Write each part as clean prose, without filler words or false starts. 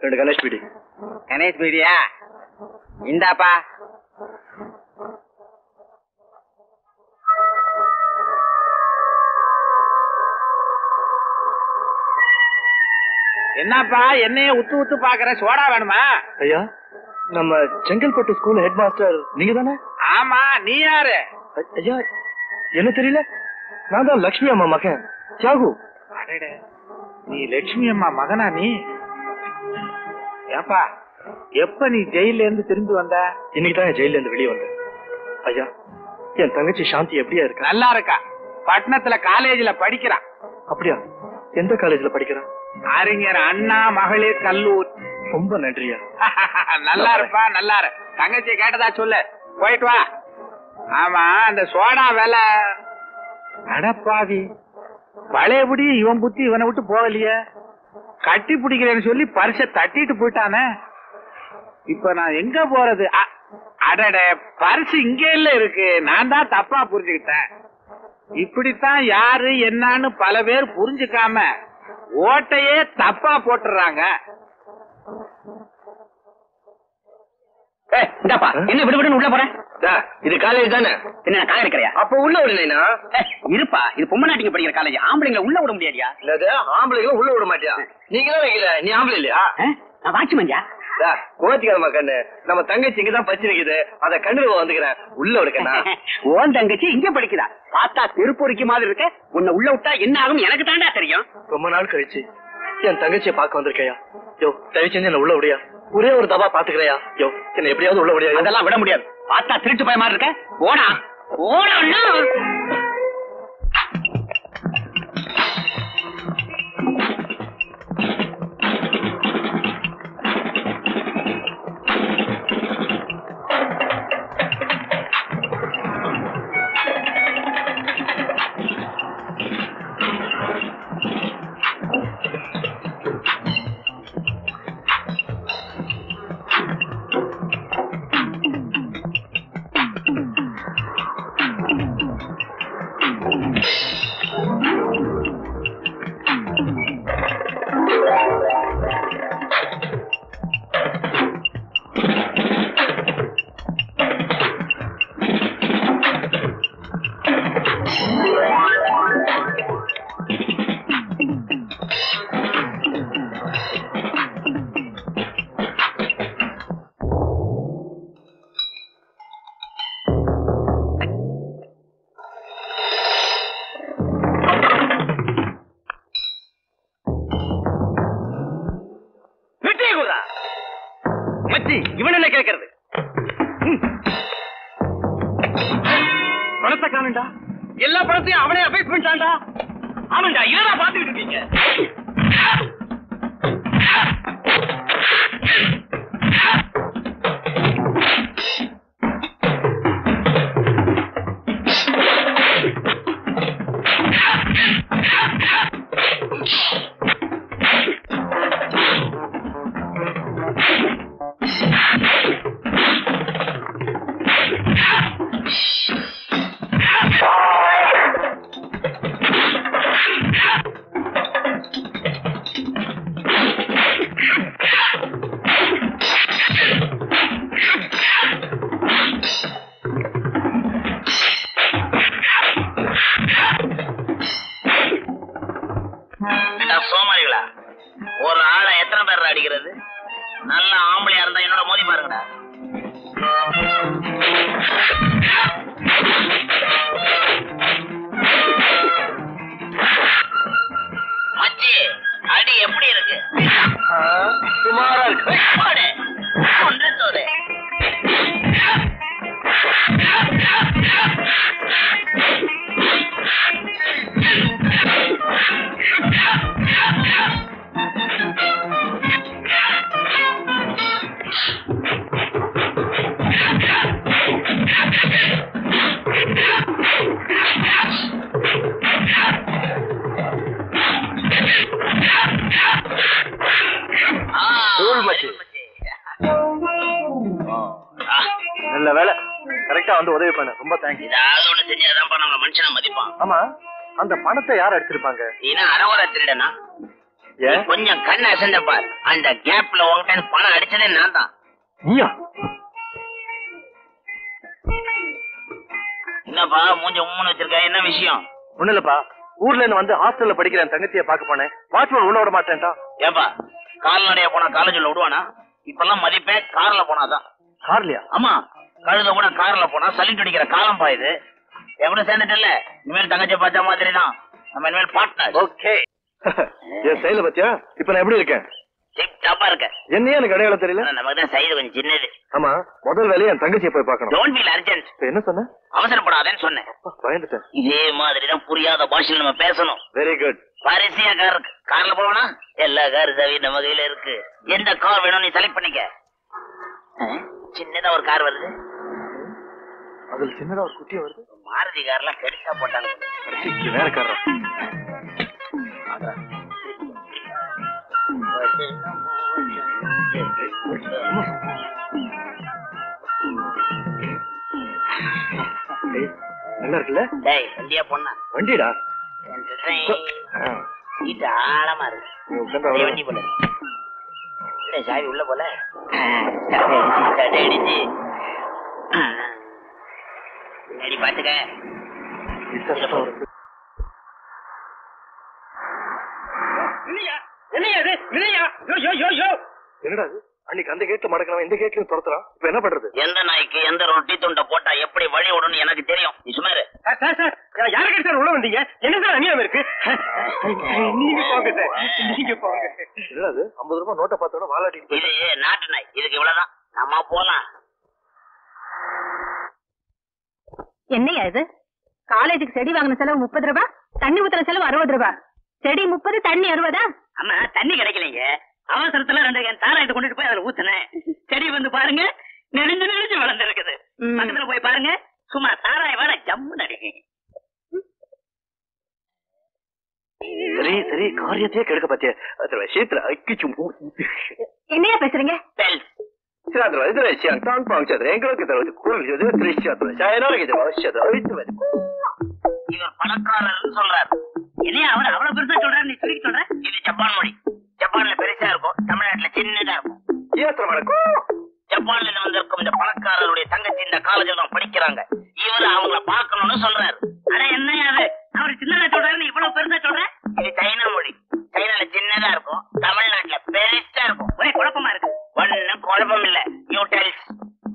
2 Ganesh PT. Ganesh பீடியா? இந்தாப்பா. என்னப்பா என்னைய உத்து பாக்குற? சோடா வேணுமா? ஐயா, நம்ம செங்கல்பட்டு ஸ்கூல் ஹெட் மாஸ்டர் நீங்க தானே? ஆமா. நீ யாரு? ஐயா, என்ன தெரியல. நான் தான் லட்சுமி அம்மா மகன் தியாகு. நீ லட்சுமி அம்மா மகனா? நீ ஏப்பா எப்ப நீ ஜெயில இருந்து திரும்பி வந்த? இன்னைக்கு தான் ஜெயில இருந்து வெளியே வந்தேன். ஐயா, என் தங்கச்சி சாந்தி எப்படியா இருக்கா? நல்லா இருக்கா. பட்டணத்துல காலேஜ்ல படிக்கிறான். அப்படியா? எந்த காலேஜ்ல படிக்கிறான்? அறிஞர் அண்ணா மகளிர் கல்லூரி. ரொம்ப நன்றியா. நல்லா இருப்பா, நல்லா இரு. தங்கச்சி கேட்டதா சொல்லு. போயிட்டு வா. ஆமா, அந்த சோடா வேலை. அடப்பாவி, பழையபடி இவன் புத்தி இவனை விட்டு போகலையே. கட்டி பிடிக்கிறேன்னு சொல்லி பரிசை தட்டிட்டு போயிட்டானே. இப்ப நான் எங்க போறது? அடட, பரிசு இங்க இல்ல இருக்கு. நான் தான் தப்பா புரிஞ்சுக்கிட்டேன். இப்படித்தான் யாரு என்னன்னு பல பேர் புரிஞ்சுக்காம ஓட்டையே தப்பா போட்டுறாங்க. என்ன விடுவிடுன்னு உள்ள போறேன்? இது காலேஜ் தானே? என்ன காய இருக்கிறியா? அப்ப உள்ள விடலைனா இருப்பா, இது பொம்மநாட்டிங்க படிக்கிற காலேஜ். ஆம்பளைங்களை உள்ள விட முடியாதியா? ஆம்பளைங்களும் உள்ள விட மாட்டியா? நீங்க தான் வைக்கல. நீ ஆம்பளை இல்லையா? நான் வாட்ச்மேன்யா. கோச்சிக்காதமா கண்ணு, நம்ம தங்கச்சி இங்கதான் பச்சு நிக்குது. அத கண்ணுல வந்துக்கிறேன். உள்ள விடுக்கண்ணா. ஓன் தங்கச்சி இங்க படிக்குதா? பார்த்தா திருப்பூரிக்கு மாதிரி இருக்க. உன்னை உள்ள விட்டா என்ன ஆகும் எனக்கு தாண்டா தெரியும். ரொம்ப நாள் கழிச்சு என் தங்கச்சியை பார்க்க வந்திருக்கையா. யோ, தயவு செஞ்சு என்ன உள்ள விடியா. ஒரே ஒரு தபா பாத்துக்கிறையா. யோ, என்ன எப்படியாவது உள்ள விடியா. அதெல்லாம் விட முடியாது. பார்த்தா திருட்டு பய மாதிரி இருக்க. ஓடா ஓடா. இவன் என்ன கேட்கறது? பணத்தை காணுண்டா. எல்லா பணத்தையும் அவனே அபேஸ் பண்ணிட்டான்டா. ஆமாண்டா, இதெல்லாம் பாத்துக்கிட்டு இருக்கீங்க. சோமாரிகளா, ஒரு ஆளை எத்தனை பேர் அடிக்கிறது? நல்ல ஆம்பளையா இருந்தா என்னோட மோதி பாருங்கடா. மச்சி, அடி எப்படி இருக்கு? சுமாரா இருக்கு. ஒன்று தோறு. நல்ல வேலை, கரெக்டா வந்து உதவி பண்ண. ரொம்ப தேங்க்ஸ். ஏதாவது ஒண்ணு செஞ்சாதான் நம்மள மனுஷனை மதிப்பான். ஆமா, அந்த பணத்தை யார் அடிச்சிருப்பாங்க? நீனா அரவர திருடனா? கொஞ்சம் கண்ணு அசந்த பார். அந்த கேப்ல உங்ககிட்ட பணம் அடிச்சதே நான் தான். நீயா? என்னப்பா மூஞ்ச உம்முன்னு வச்சிருக்க? என்ன விஷயம்? ஒண்ணு இல்லப்பா, ஊர்ல இருந்து வந்து ஹாஸ்டல்ல படிக்கிற என் தங்கச்சியை பார்க்க போனேன். வாட்ச்மேன் உள்ள விட மாட்டேன்டா. ஏப்பா கால்நடையா போனா காலேஜ்ல விடுவானா? இப்பெல்லாம் மதிப்பே கார்ல போனாதான். கார்லயா? ஆமா, கழுத கூட கார்ல போனா சலிட்டு அடிக்கிற காலம் பா இது. எவ்வளவு சேர்ந்துட்டல, இனிமேல் தங்கச்சியை பார்த்த மாதிரி தான் நம்ம இனிமேல் பார்ட்னர். ஓகே. என் ஸ்டைல பத்தியா? இப்ப நான் எப்படி இருக்கேன்? டிப் டாப்பா இருக்க. என்னையே எனக்கு அடையாளம் தெரியல. நமக்கு தான் சைடு கொஞ்சம் சின்னது. ஆமா, முதல் வேலையை என் தங்கச்சியை போய் பார்க்கணும். Don't feel urgent. என்ன சொன்ன? அவசரப்படாதேன்னு சொன்னேன். பயந்துட்டேன். இதே மாதிரிதான் புரியாத பாஷையில நம்ம பேசணும். Very good. பரிசியா கார் இருக்கு, கார்ல போனா எல்லா கார் சாவி நம்ம கையில இருக்கு. எந்த கார் வேணும் நீ செலக்ட் பண்ணிக்க. சின்னதா ஒரு கார் வருது, அதுல சின்னதா ஒரு குட்டியா வருது. மாருதி கார்லாம் பெருசா போட்டாங்க. வேற காரா? நல்லா இருக்குல்ல? டேய் வண்டியா பொண்ணா? வண்டிடா. சீட்டு ஆழமா இருக்கு. வண்டி போல சாவி உள்ள போல அடிச்சு அடி பாத்துக்க. என்னடா அன்னைக்கு அந்த கேட்ல மடக்கலாம், இந்த கேட்ல துரத்துறான். இப்ப என்ன பண்றது? எந்த நாய்க்கு எந்த ரொட்டி துண்டை போட்டா எப்படி வழி விடணும் எனக்கு தெரியும். நீ சுமாரு யாருக்கு சார் உள்ள வந்தீங்க? என்ன சார் அநியாயம் இருக்கு? நீங்க போங்க சார், நீங்க போங்க. என்னடா 50 ரூபாய் நோட்டை பார்த்தோட வாலாட்டிட்டு. இது நாட்டு நாய், இதுக்கு இவ்வளவுதான். நம்ம போலாம். என்னையா இது? காலேஜுக்கு செடி வாங்கின செலவு 30 ரூபாய், தண்ணி ஊத்துற செலவு 60 ரூபாய். செடி 30, தண்ணி 60. அம்மா தண்ணி கிடைக்கலைங்க, அவசரத்துல 2 கேன் தாராயத்தை கொண்டுட்டு போய் அதுல ஊத்துனேன். செடி வந்து பாருங்க நெளிஞ்சு நெளிஞ்சு வளர்ந்து இருக்குது. பக்கத்துல போய் பாருங்க, சும்மா தாராய வர ஜம்மு நடிகை. சரி சரி, காரியத்தையே கெடுக்க பாத்தியா? அதுல விஷயத்துல அக்கிச்சு. என்னையா பேசுறீங்க? இவர் பணக்காரர்னு சொல்றாரு. இல்லையா அவர் அவ்வளவு பெருசா சொல்றாரு, நீ சுருக்கி சொல்ற. இது ஜப்பான் மொழி. ஜப்பான்ல பெருசா இருக்கும், தமிழ்நாட்டுல சின்னதா இருக்கும். ஜப்பான்ல இருந்து வந்திருக்கும் இந்த பணக்காரருடைய தங்கச்சி இந்த காலேஜ்ல தான் படிக்கிறாங்க. இவரு அவங்கள பாக்கணும்னு சொல்றாரு. அட என்ன அது, அவர் சின்னதா சொல்றாரு, நீ இவ்வளவு பெருசா சொல்ற. இது சைனா மொழி. சைனால சின்னதா இருக்கும், தமிழ்நாட்டுல பெருசா இருக்கும். ஒரே குழப்பமா இருக்கு. ஒன்னும் குழப்பம் இல்ல. யூடெல்ஸ்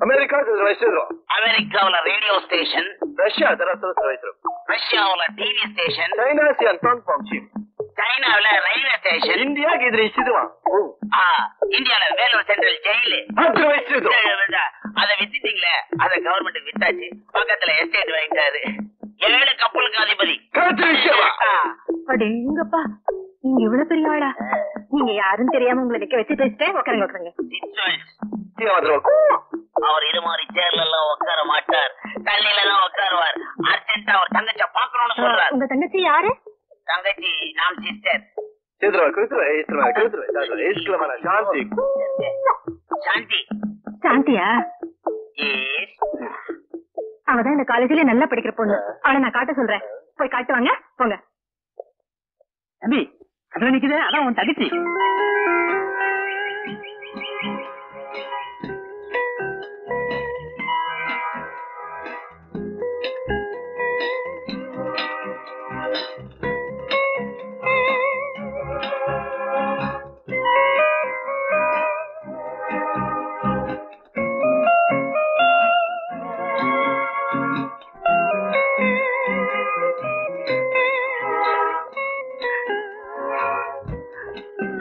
அமெரிக்காவுல ரேடியோ ஸ்டேஷன், ரஷ்யாவுல டிவி ஸ்டேஷன், சைனாவுல ரயில்வே ஸ்டேஷன், இந்தியால வேலூர் சென்ட்ரல் ஜெயிலு. அத வித்துட்டீங்களே, அத கவர்மெண்ட் வித்தாச்சு. பக்கத்துல எஸ்டேட் வாங்கிட்டாரு. 7 கப்பலுக்கு அதிபதி. அடேங்கப்பா, நீங்க இவ்வளவு பெரிய ஆளா? நீங்க யாரும் தெரியாம உங்களை நிக்க வச்சு பேசிட்டேன். உட்காருங்க உட்காருங்க. அவர் இது மாதிரி சேர்ல எல்லாம் உட்கார மாட்டார், தண்ணில எல்லாம் உட்காருவார். அர்ஜென்ட்டா அவர் தங்கச்சியை பாக்கணும்னு சொல்றாரு. உங்க தங்கச்சி யாரு? தங்கச்சி நாம் சிஸ்டர் சாந்தி. சாந்தியா? அவதான் இந்த காலேஜ்ல நல்லா படிக்கிற பொண்ணு. அவளை நான் காட்ட சொல்றேன், போய் காட்டுவாங்க. போங்க. தம்பி அதுல நிக்குது, அதான் உன் தங்கச்சி.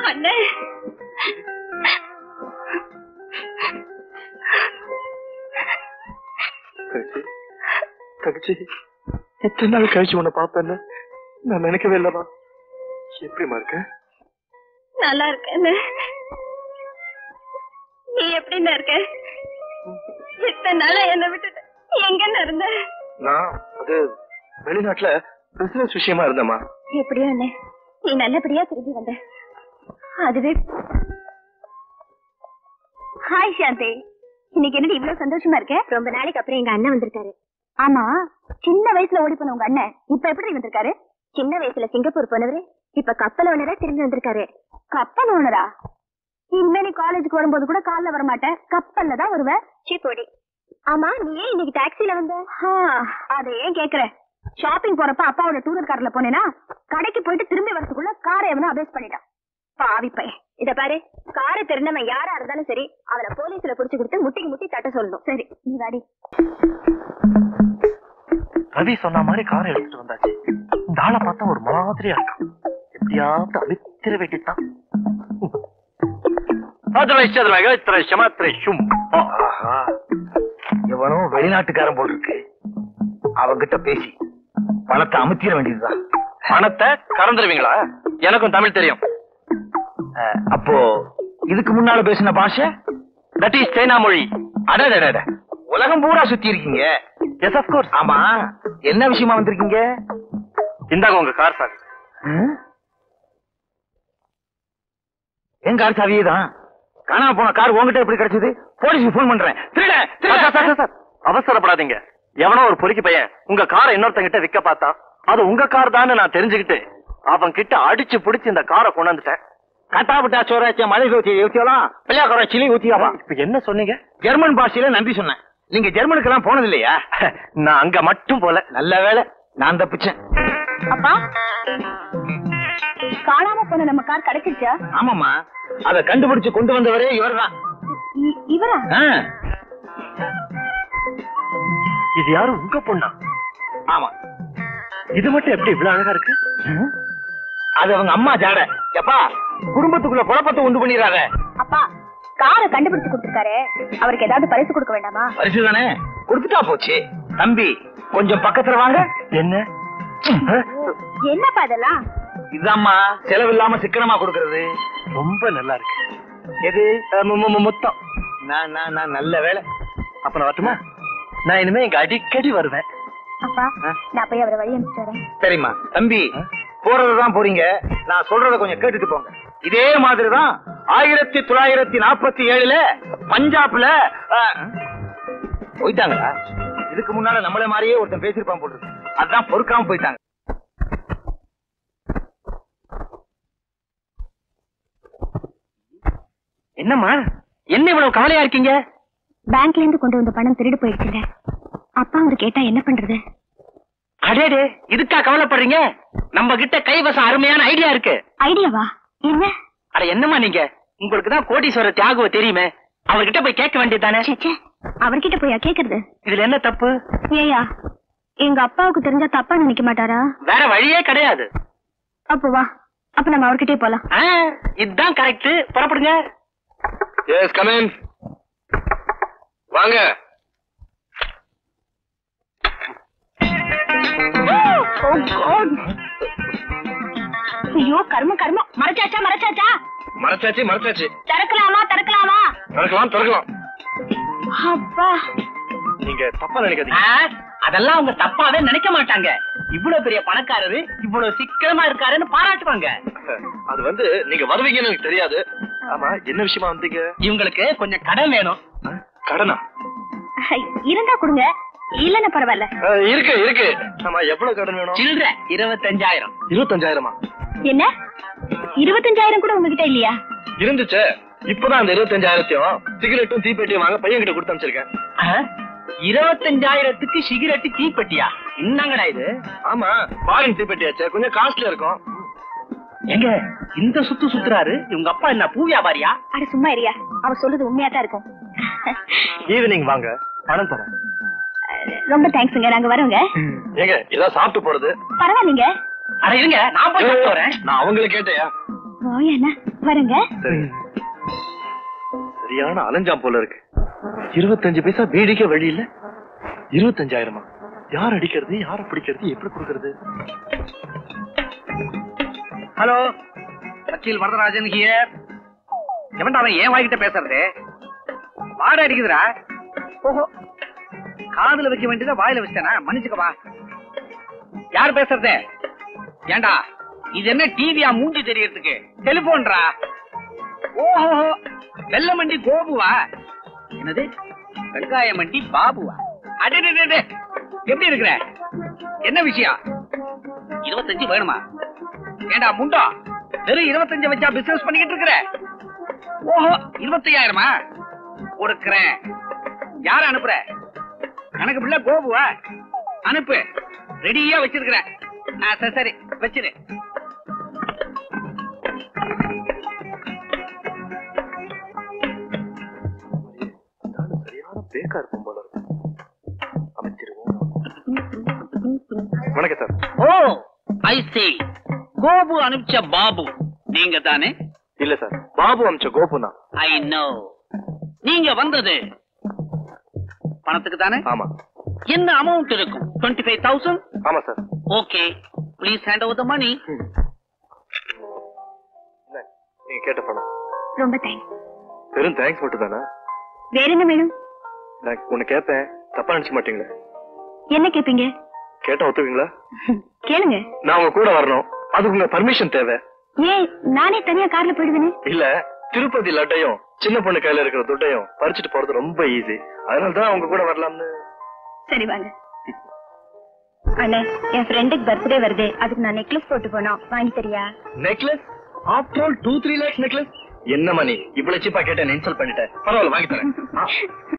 அண்ணே, தங்கச்சி எத்தனை நாள் கழிச்சு உன்னை பாப்பேன்னு நான் நினைக்கவே இல்லமா. எப்படிமா இருக்க? நல்லா இருக்கேன். நீ எப்படின்னு இருக்க? இத்தனை நாளா என்ன விட்டுட்டு எங்க இருந்த? நான் அது வெளிநாட்டுல பிசினஸ் விஷயமா இருந்தேமா. எப்படியோ அண்ணே, நீ நல்லபடியா திரும்பி வந்த. அதுவே. ஹாய் சாந்தி, இன்னைக்கு என்னடி இவ்வளவு சந்தோஷமா இருக்க? ரொம்ப நாளைக்கு அப்புறம் எங்க அண்ணன் வந்திருக்காரு. ஆமா, சின்ன வயசுல ஓடி போன உங்க அண்ணன் இப்ப எப்படி வந்திருக்காரு? சின்ன வயசுல சிங்கப்பூர் போனவரு இப்ப கப்பல் ஓனரா திரும்பி வந்திருக்காரு. கப்பல் ஓனரா? இனிமே நீ காலேஜுக்கு வரும்போது கூட கால்ல வர மாட்டேன், கப்பல்ல தான் வருவ. சீப்போடி. ஆமா, நீ ஏன் இன்னைக்கு டாக்ஸில வந்த? அதை ஏன் கேக்குற? ஷாப்பிங் போறப்ப அப்பாவோட டூரர் கார்ல போனேனா, கடைக்கு போயிட்டு திரும்பி வரதுக்குள்ள காரை எவனோ அபேஸ் பண்ணிட்டான். பாவி பையன். இத பாரு, காரை தெரிஞ்சவன் யாரா இருந்தாலும் சரி, அவனை போலீஸ்ல புடிச்சு கொடுத்து முட்டிக்கு முட்டி தட்ட சொல்லணும். சரி, நீ வாடி. ரவி சொன்ன மாதிரி காரை எடுத்துட்டு வந்தாச்சு. இந்த ஆளை பார்த்தா ஒரு மாதிரியா இருக்கான். எப்படியாவது அவித்திர வேண்டித்தான். எவனோ வெளிநாட்டுக்காரன் போல் இருக்கு. அவங்கிட்ட பேசி பணத்தை அமுத்திட வேண்டியதுதான். பணத்தை கறந்துருவீங்களா? எனக்கும் தமிழ் தெரியும். அப்போ இதுக்கு முன்னால பேசின பாஷை தட் இஸ் சைனா மொழி. அட உலகம் பூரா சுத்தி இருக்கீங்க. Yes of course. ஆமா, என்ன விஷயமா வந்திருக்கீங்க? இந்தாங்க உங்க கார் சாவி. என் கார் சாவியே தான். காணாம போன கார் உங்ககிட்ட எப்படி கிடைச்சது? போலீஸுக்கு போன் பண்றேன். அவசரப்படாதீங்க. எவனோ ஒரு பொறுக்கி பையன் உங்க காரை இன்னொருத்தங்கிட்ட விற்க பார்த்தா, அது உங்க கார் தான் நான் தெரிஞ்சுக்கிட்டு அவன் கிட்ட அடிச்சு பிடிச்சு இந்த காரை கொண்டாந்துட்டேன். கட்டாபட்டா சோராச்ச மழை ஊத்தியலாம், பிள்ளையாக்குற சிலி ஊத்தியாவா? இப்ப என்ன சொன்னீங்க? ஜெர்மன் பாஷையில நன்றி சொன்னேன். நீங்க ஜெர்மனுக்கு எல்லாம் போனது இல்லையா? நான் அங்க மட்டும் போல. நல்ல வேலை, நான் தப்பிச்சேன். அப்பா, காணாம போன நம்ம கார் கிடைச்சிருச்சா? ஆமாமா, அத கண்டுபிடிச்சு கொண்டு வந்தவரே இவர்தான். இவரா? இது யாரும் உங்க பொண்ணா? ஆமா. இது மட்டும் எப்படி இவ்வளவு அழகா இருக்கு? அது அவங்க அம்மா ஜாட. எப்பா, குடும்பத்துக்குள்ள குழப்பத்தை உண்டு பண்ணிடுறாங்க. அப்பா, காரை கண்டுபிடிச்சு கொடுத்திருக்காரு, அவருக்கு ஏதாவது பரிசு கொடுக்க வேண்டாமா? பரிசு தானே கொடுத்துட்டா போச்சு. தம்பி, கொஞ்சம் பக்கத்துல வாங்க. என்ன என்னப்பா இதெல்லாம்? இதாம்மா செலவில்லாம சிக்கனமா கொடுக்கறது. ரொம்ப நல்லா இருக்கு. எது? மொத்தம். நான் நல்ல வேலை. அப்ப நான் வரட்டுமா? நான் இனிமே இங்க அடிக்கடி வருவேன். அப்பா, நான் போய் அவரை வழி அனுப்பிச்சு வரேன். சரிம்மா. தம்பி, போறதுதான் போறீங்க, நான் சொல்றத கொஞ்சம் கேட்டுட்டு போங்க. இதே மாதிரிதான் 1947 பஞ்சாப்ல போயிட்டாங்களா? இதுக்கு முன்னால நம்மள மாதிரியே ஒருத்தன் பேசிருப்பான் போட்டு, அதான் பொறுக்காம போயிட்டாங்க. என்னம்மா, என்ன இவ்வளவு கவலையா இருக்கீங்க? பேங்க்ல இருந்து கொண்டு வந்த பணம் திருடு போயிடுச்சுங்க. அப்பா வந்து கேட்டா என்ன பண்றது? அடேடே, இதுக்கா கவலைப்படுறீங்க? நம்ம கிட்ட கைவசம் அருமையான ஐடியா இருக்கு. ஐடியாவா? என்ன? அட என்னம்மா நீங்க, உங்களுக்கு தான் கோடீஸ்வரர் தியாகுவ தெரியுமே, அவர்கிட்ட போய் கேட்க வேண்டியதானே? அவர்கிட்ட போயா கேக்குறது? இதுல என்ன தப்பு? ஏயா, எங்க அப்பாவுக்கு தெரிஞ்சா தப்பா நினைக்க மாட்டாரா? வேற வழியே கிடையாது. அப்போ வா, அப்ப நம்ம அவர்கிட்டே போலாம். இதுதான் கரெக்ட். புறப்படுங்க. Yes, come in. வாங்க. ஐயோ, கர்மம் கர்மம். மறைச்சாச்சா? மறைச்சாச்சு. திறக்கலாமா? திறக்கலாம். அப்பா, நீங்க தப்பா நினைக்காதீங்க. அதெல்லாம் அவங்க தப்பாவே நினைக்க மாட்டாங்க. இவ்வளவு பெரிய பணக்காரரு இவ்வளவு சிக்கனமா இருக்காருன்னு பாராட்டுவாங்க. அது வந்து நீங்க வருவீங்கன்னு எனக்கு தெரியாது. ஆமா, என்ன விஷயமா வந்தீங்க? இவங்களுக்கு கொஞ்சம் கடன் வேணும். கடனா? இருந்தா கொடுங்க, இல்லன்னா பரவாயில்ல. இருக்கு. ஆமா, எவ்வளவு கடன் வேணும்? சில்லற 25,000. 25,000? என்ன, 25,000 கூட உங்ககிட்ட இல்லையா? இருந்துச்சு. இப்பதான் அந்த 25,000 சிகரெட்டும் தீப்பெட்டியும் வாங்க பையன் கிட்ட கொடுத்து அனுப்பிச்சிருக்கேன். 25,000க்கு சிகரெட்டு தீப்பெட்டியா? என்னங்கடா இது? ஆமா, ஃபாரின் தீப்பெட்டியாச்சு, கொஞ்சம் காஸ்ட்லியா இருக்கும். எங்க இந்த சுத்துறாரு? இவங்க அப்பா என்ன பூ வியாபாரியா? அட சும்மா இருயா, அவர் சொல்றது உண்மையா தான் இருக்கும். ஈவினிங் வாங்க, பணம் தரேன். ரொம்ப தேங்க்ஸ்ங்க, நாங்க வரோங்க. ஏங்க, ஏதாவது சாப்பிட்டு போறது? பரவாயில்லைங்க. அட இருங்க, நான் போய் வரேன். நான் அவங்கள கேட்டேயா? ஓயண்ணா, வரேங்க. சரியான அலஞ்சாம் போல இருக்கு. 25 பைசா பீடிக்க வழி இல்ல. 25,000? யார் அடிக்கிறது, யார பிடிக்கிறது, எப்படி கொடுக்கறது? ஹலோ, வக்கீல் வரதராஜன் ஹியர். எவன்டா அவன் ஏன் வாய்கிட்ட பேசுறது? வாட அடிக்குதுடா. ஓஹோ, காதுல வைக்க வேண்டியதை வாயில வச்சிட்டேனா? மன்னிச்சுக்கவா. யார் பேசுறது? ஏண்டா, இது என்ன டிவியா மூஞ்சி தெரியறதுக்கு? டெலிபோன்ரா. ஓஹோ, வெள்ள மண்டி கோபுவா? என்னது, வெங்காய மண்டி பாபுவா? அடே, எப்படி இருக்கிற? என்ன விஷயம்? 25 வேணுமா? ஏண்டா முண்டா, வெறும் 25 வச்சா பிசினஸ் பண்ணிக்கிட்டு இருக்கிற? ஓஹோ 25,000மா? கொடுக்கிறேன். யார அனுப்புற? கணக்கு பிள்ளை கோபுவா? அனுப்பு. ரெடியா வச்சிருக்கிறேன். சரி சரி வச்சிரு. சரியான பேக்கா இருக்கும் போல இருக்கு. அமைச்சிருவோம். வணக்கம் சார். ஓ ஐ சீ. கோபு அனுப்பிச்ச பாபு நீங்க தானே? இல்ல சார், பாபு அமிச்ச கோபு தான். I know. நீங்க வந்தது பணத்துக்கு தானே? ஆமா. என்ன அமௌண்ட் இருக்கும்? 25,000? ஆமா sir. Okay, please hand over the money. நீங்க கேட்ட பணம். ரொம்ப தேங்க்ஸ். வெறும் தேங்க்ஸ் மட்டும் தானே? வேற என்ன வேணும்? நான் ஒண்ணு கேட்பேன், தப்பா நினைச்சு மாட்டீங்களே? என்ன கேப்பீங்க? கேட்டா ஒத்துவீங்களா? கேளுங்க. நான் உங்க கூட வரணும், அதுக்கு உங்க பர்மிஷன் தேவை. ஏன் நானே தனியா கார்ல போயிடுவேனே? இல்ல, திருப்பதி லட்டையும் சின்ன பொண்ணு கையில இருக்கிற துட்டையும் பறிச்சுட்டு போறது ரொம்ப ஈஸி. அதனாலதான் உங்க கூட வரலாம்னு. சரி வாங்க. அண்ணே, என் ஃப்ரெண்டுக்கு பர்த்டே வருது, அதுக்கு நான் நெக்லஸ் போட்டு போனோம், வாங்கி தரியா? Necklace? After all 2-3 lakhs necklace? என்ன மணி இவ்வளவு சீப்பா கேட்டேன், இன்சல்ட் பண்ணிட்டேன். பரவாயில்ல, வாங்கி தரேன்.